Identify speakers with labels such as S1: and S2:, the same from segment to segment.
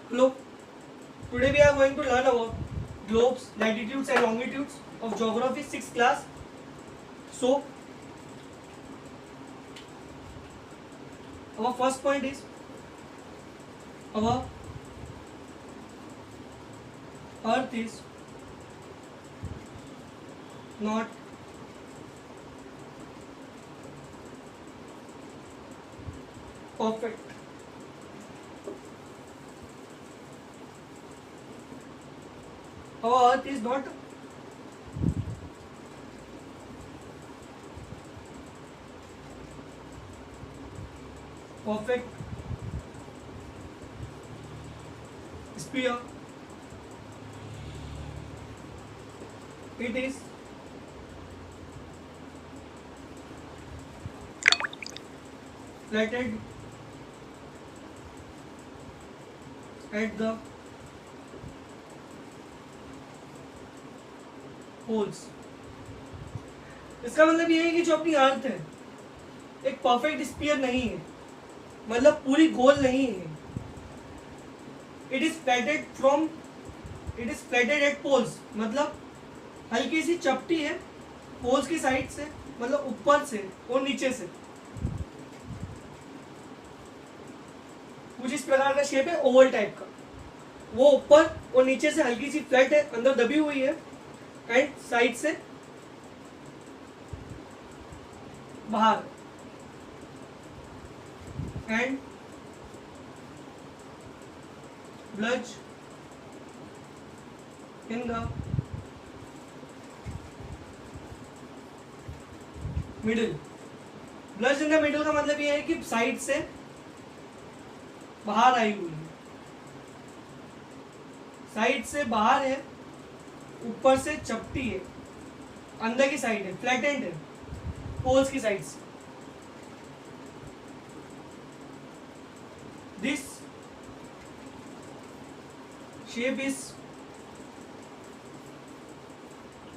S1: Hello, today we are going to learn about globes, latitudes and longitudes of geography 6th class. So, our first point is our earth is not perfect. Our earth is not perfect sphere. It is flattened at the poles. इसका मतलब ये है कि जो अपनी अर्थ है एक perfect sphere नहीं है, मतलब पूरी गोल नहीं है. It is flatted at poles, मतलब हल्की सी चपटी है पोल्स की साइड से, मतलब ऊपर से और नीचे से. कुछ इस प्रकार का शेप है, ओवल टाइप का. वो ऊपर और नीचे से हल्की सी फ्लैट है, अंदर दबी हुई है, एंड साइड से बाहर. And bulge in the middle. Bulge in the middle का मतलब ये है कि साइड से बाहर आई हुई है, साइड से बाहर है, ऊपर से चपटी है, अंदर की साइड है, फ्लैटेंड है पोल्स की साइड से. This shape is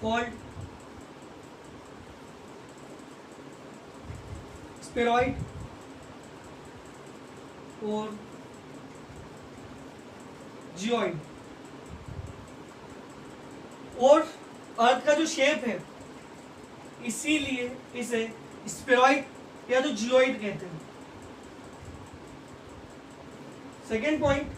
S1: called spheroid और जियोइड. और अर्थ का जो शेप है इसीलिए इसे स्फेरॉइड या तो जियोइड कहते हैं. Second point,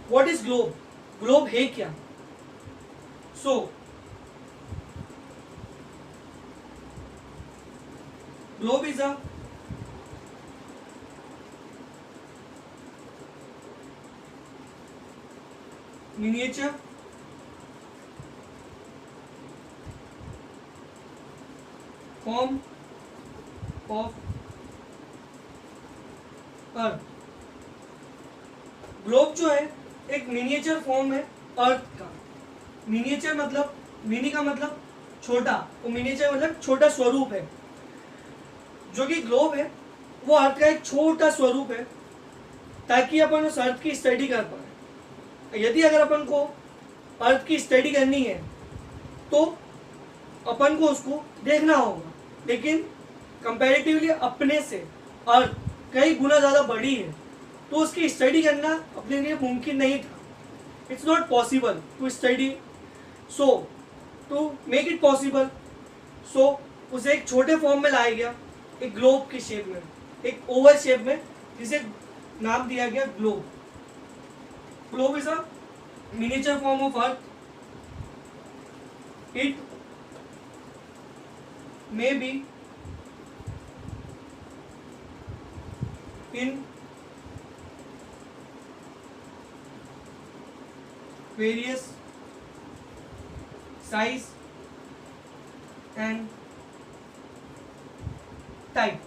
S1: what is globe. Globe है क्या? So globe is a miniature form of Earth. Globe जो है एक मिनिएचर फॉर्म है अर्थ का. मिनिएचर मतलब, मिनी का मतलब छोटा, और मिनिएचर मतलब छोटा स्वरूप है. जो कि ग्लोब है वो अर्थ का एक छोटा स्वरूप है, ताकि अपन उस अर्थ की स्टडी कर पाए. यदि अगर अपन को अर्थ की स्टडी करनी है तो अपन को उसको देखना होगा, लेकिन कंपैरेटिवली अपने से अर्थ कई गुना ज़्यादा बड़ी है, तो उसकी स्टडी करना अपने लिए मुमकिन नहीं था. It's not possible to study. So to make it possible, so उसे एक छोटे फॉर्म में लाया गया, एक ग्लोब की शेप में, एक ओवल शेप में, जिसे नाम दिया गया globe. Globe is a miniature form of Earth. It may be in various size and type.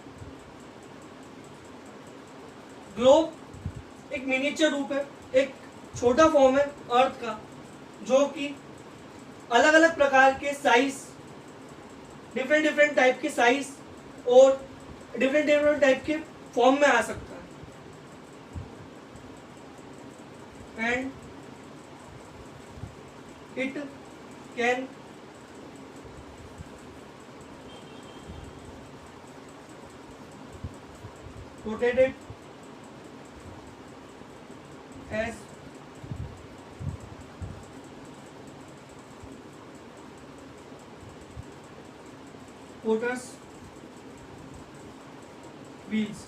S1: Globe एक मिनिएचर रूप है, एक छोटा फॉर्म है अर्थ का, जो कि अलग अलग प्रकार के साइज, डिफरेंट टाइप के साइज और डिफरेंट टाइप के फॉर्म में आ सकता है. And it can rotated as Potter's wheels,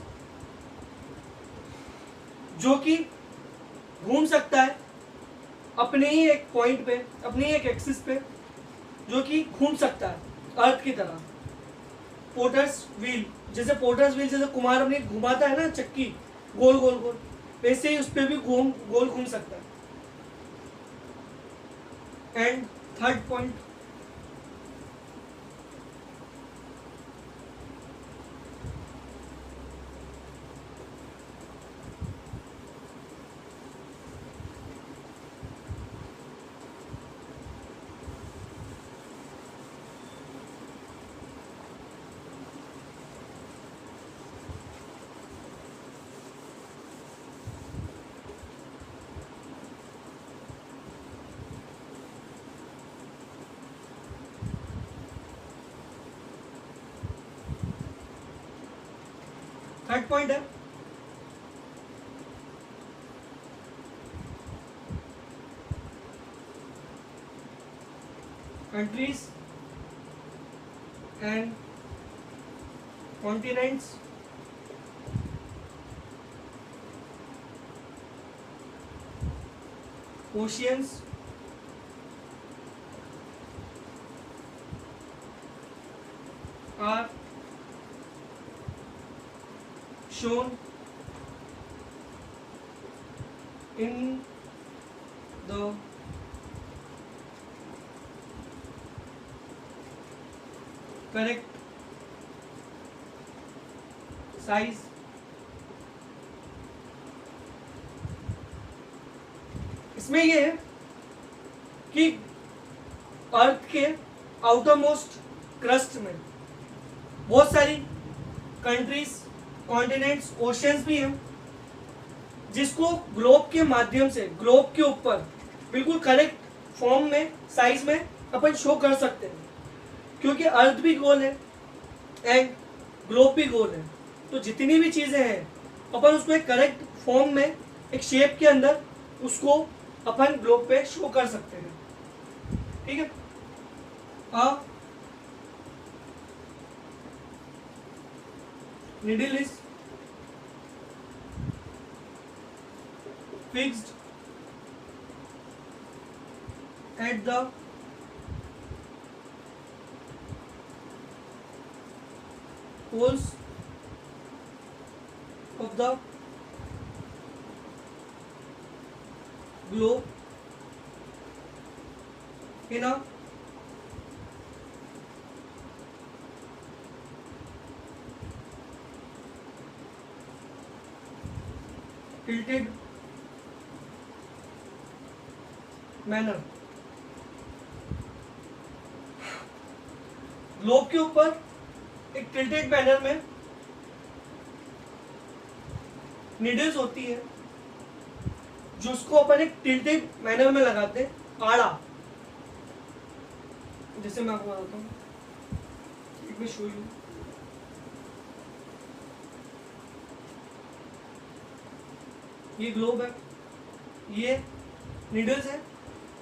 S1: जो कि घूम सकता है अपने ही एक पॉइंट पे, अपने ही एक एक्सिस पे, जो कि घूम सकता है अर्थ की तरह। पोटर्स व्हील, जैसे पोटर्स व्हील जैसे कुमार अपने घुमाता है ना चक्की गोल गोल गोल, वैसे ही उस पर भी गोल घूम सकता है। And third point, third point है countries and continents oceans are shown in the correct size इसमें ये है कि अर्थ के आउटर मोस्ट क्रस्ट में बहुत सारी कंट्रीज, कॉन्टिनेंट्स, ओशियंस भी हैं, जिसको ग्लोब के माध्यम से ग्लोब के ऊपर बिल्कुल करेक्ट फॉर्म में, साइज में अपन शो कर सकते हैं, क्योंकि अर्थ भी गोल है एंड ग्लोब भी गोल है। तो जितनी भी चीजें हैं अपन उसको एक करेक्ट फॉर्म में, एक शेप के अंदर उसको अपन ग्लोब पे शो कर सकते हैं। ठीक है। Needle is fixed at the poles of the globe in a tilted manner. Globe के ऊपर एक टिल्टेड मैनर में नीडल्स होती है, जिसको अपन एक टिल्टेड मैनर में लगाते हैं आड़ा। जैसे मैं आपको बताता हूँ, लेट मी शो यू। ये ग्लोब है, ये नीडल्स है,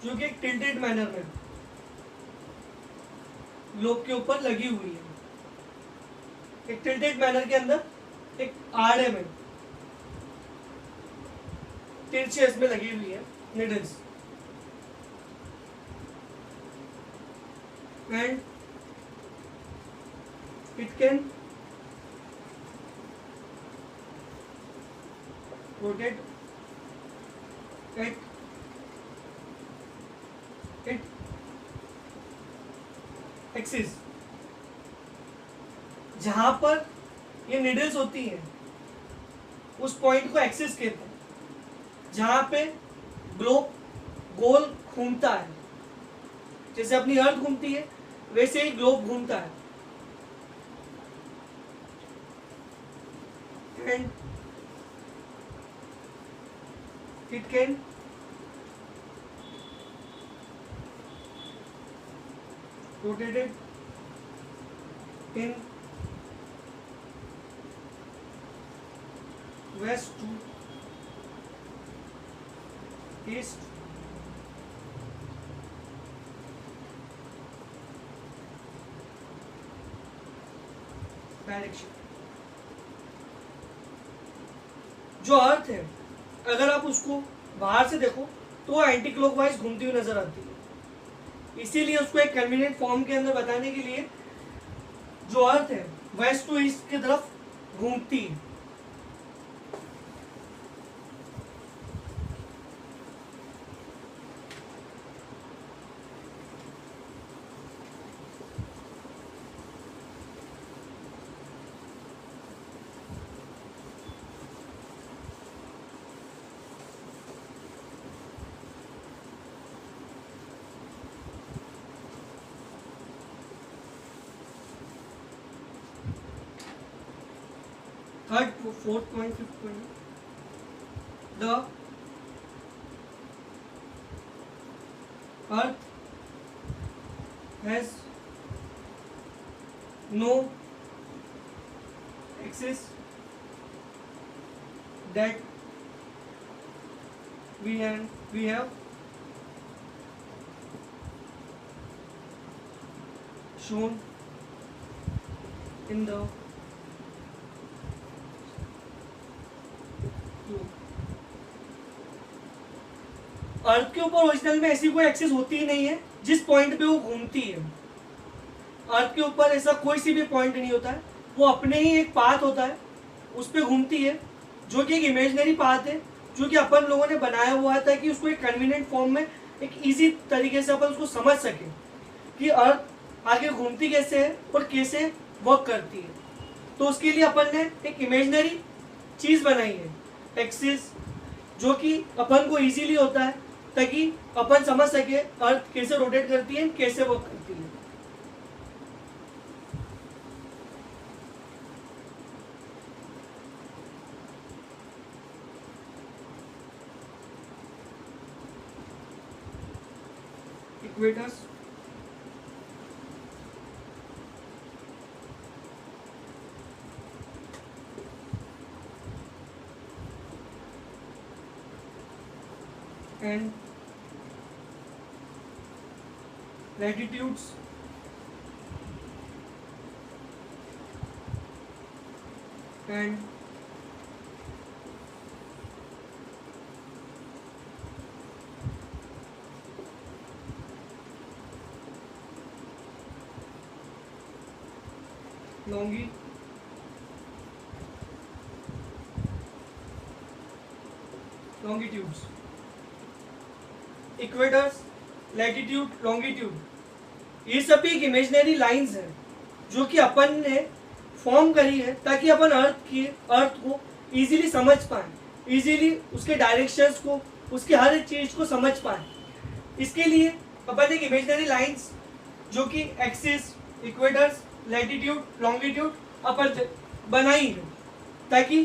S1: जो कि एक टिल्टेड मैनर में ग्लोब के ऊपर लगी हुई है। एक टिल्टेड मैनर के अंदर एक आड़े में तिरछे इसमें लगी हुई है needles, and it can rotate at axis. जहां पर ये नीडल्स होती हैं उस पॉइंट को एक्सिस कहते हैं, जहां पे ग्लोब गोल घूमता है। जैसे अपनी अर्थ घूमती है वैसे ही ग्लोब घूमता है। And it can rotated in west to east direction. जो अर्थ है अगर आप उसको बाहर से देखो तो एंटी क्लॉकवाइज घूमती हुई नजर आती है, इसीलिए उसको एक कन्वीनियंट फॉर्म के अंदर बताने के लिए जो अर्थ है वेस्ट टू ईस्ट की तरफ घूमती है। Third, fourth point, fifth point. The earth has no axis that we have shown in the अर्थ के ऊपर ओरिजिनल में ऐसी कोई एक्सिस होती ही नहीं है जिस पॉइंट पे वो घूमती है। अर्थ के ऊपर ऐसा कोई सी भी पॉइंट नहीं होता है, वो अपने ही एक पाथ होता है उस पर घूमती है, जो कि एक इमेजिनरी पाथ है जो कि अपन लोगों ने बनाया हुआ है ताकि उसको एक कन्वीनियंट फॉर्म में एक इजी तरीके से अपन उसको समझ सके कि अर्थ आगे घूमती कैसे है और कैसे वर्क करती है। तो उसके लिए अपन ने एक इमेजिनरी चीज बनाई है एक्सिस, जो कि अपन को इजीली होता है ताकि अपन समझ सके अर्थ कैसे रोटेट करती है, कैसे वर्क करती है। Equators, and latitudes and longitudes, equators, latitude, longitude, ये सभी एक इमेजिनरी लाइंस हैं जो कि अपन ने फॉर्म करी है ताकि अपन अर्थ को इजीली समझ पाए, इजीली उसके डायरेक्शंस को, उसके हर एक चीज को समझ पाए। इसके लिए अपन एक इमेजिनरी लाइंस जो कि एक्सिस, इक्वेटर्स, लैटिट्यूड, लॉन्गिट्यूड अपन बनाई है ताकि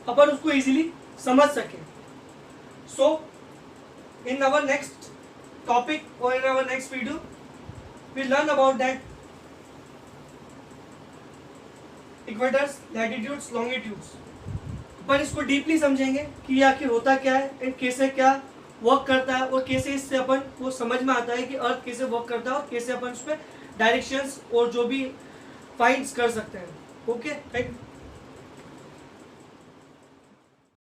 S1: अपन उसको इजीली समझ सके। सो in our next topic or in our next video we'll learn about that equators, latitudes, longitudes। अपन इसको डीपली समझेंगे कि ये आखिर होता क्या है एंड कैसे क्या वर्क करता है और कैसे इससे अपन को समझ में आता है कि अर्थ कैसे वर्क करता है और कैसे अपन उस पर डायरेक्शंस और जो भी फाइंड्स कर सकते हैं। Okay, thank you.